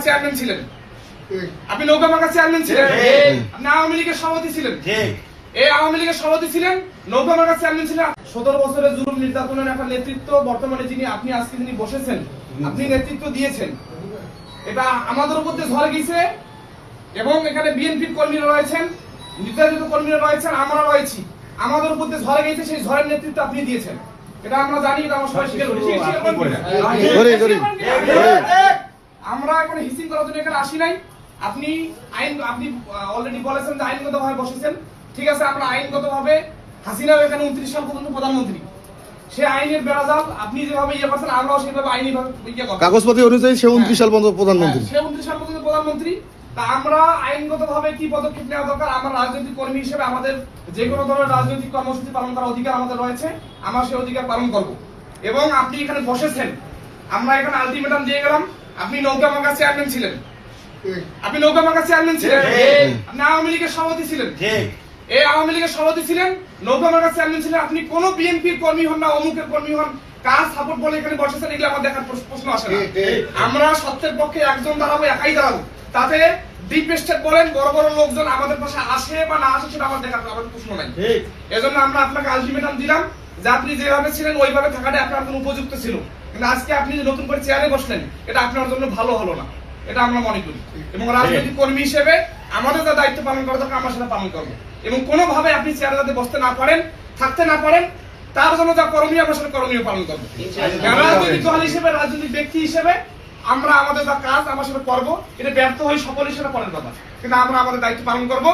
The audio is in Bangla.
চেয়ারম্যান ছিলেন, আপনি নৌকা মার্কা চেয়ারম্যান ছিলেন, আপনি আওয়ামী লীগের সভাপতি ছিলেন, এই আওয়ামী লীগের সভাপতি ছিলেন, নৌকা মার্কা চেয়ারম্যান ছিলেন। 17 বছরের জুলুম নির্যাতনের একটা নেতৃত্ব বর্তমানে যিনি আপনি আজকে যিনি বসেছেন, আপনি নেতৃত্ব দিয়েছেন, এটা আমাদের উপর দিয়ে ঝড় গেছে এবং এখানে বিএনপির কর্মীরা রয়েছেন, নির্যাতিত কর্মীরা রয়েছেন, আমরা রয়েছি, আমাদের উপর দিয়ে ঝড় গেছে, সেই ঝড়ের নেতৃত্ব আপনি দিয়েছেন, এটা আমরা জানি, এটা আমরা সবাই স্বীকার করি। আমরা এখানে হিসিং করার জন্য এখানে আসি নাই। আপনি অলরেডি বলেছেন যে আইনগতভাবে বসেছেন, ঠিক আছে, আমরা আইনগতভাবে হাসিনা এখানে 29 সাল পর্যন্ত প্রধানমন্ত্রী, সে আইনের বেড়াজাল আপনি যেভাবে ইয়ে করছেন আমরাও সেভাবে আইনিভাবে ইয়ে করব, কাগজপত্র অনুযায়ী সে 29 সাল পর্যন্ত প্রধানমন্ত্রী, সে 29 সাল পর্যন্ত প্রধানমন্ত্রী। তা আমরা আইনগতভাবে কি পদক্ষেপ নেওয়া দরকার, আমরা রাজনৈতিক কর্মী হিসেবে আমাদের যে কোনো ধরনের রাজনৈতিক কর্মসূচি পালন করার অধিকার আমাদের রয়েছে, আমরা সেই অধিকার পালন করব। এবং আপনি এখানে বসেছেন, আমরা এখানে আলটিমেটাম দিয়ে গেলাম, আপনি নৌকা মার্কা চেয়ারম্যান ছিলেন, আপনি নৌকা মার্কা চেয়ারম্যান ছিলেন, আপনি আওয়ামী লীগের সভাপতি ছিলেন, এই আওয়ামী লীগের সভাপতি ছিলেন, নৌকা মার্কা চেয়ারম্যান ছিলেন, আপনি কোন বিএনপির কর্মী হন না অমুকের কর্মী হন, কার সাপোর্ট বলে এখানে বসেছেন, এগুলো আমার দেখার প্রশ্ন আসে না। আমরা সত্যের পক্ষে একজন দাঁড়াবো, একাই দাঁড়াবো, তাতে ডিপ স্টেট বলেন বড় বড় লোকজন আমাদের পাশে আসে বা না আসে সেটা আমার দেখার আমাদের প্রশ্ন নাই। এজন্য আমরা আপনাকে আলটিমেটাম দিলাম যে আপনি যেভাবে ছিলেন ওইভাবে থাকাটা আপনার জন্য উপযুক্ত ছিল, কিন্তু আজকে আপনি যে নতুন করে চেয়ারে বসলেন এটা আপনার জন্য ভালো হলো না, এটা আমরা মনে করি। এবং রাজনৈতিক কর্মী হিসেবে আমাদের যা দায়িত্ব পালন করা দরকার আমরা সেটা পালন করবো, এবং কোনোভাবে আপনি চেয়ারে যাতে বসতে না পারেন, থাকতে না পারেন, তার জন্য যা করণীয় আমরা সেটা করণীয় পালন করবো। রাজনৈতিক দল হিসেবে, রাজনৈতিক ব্যক্তি হিসেবে আমরা আমাদের যা কাজ আমরা সেটা করবো, এটা ব্যর্থ হয়ে সকল হিসেবে পরের কথা, কিন্তু আমরা আমাদের দায়িত্ব পালন করবো।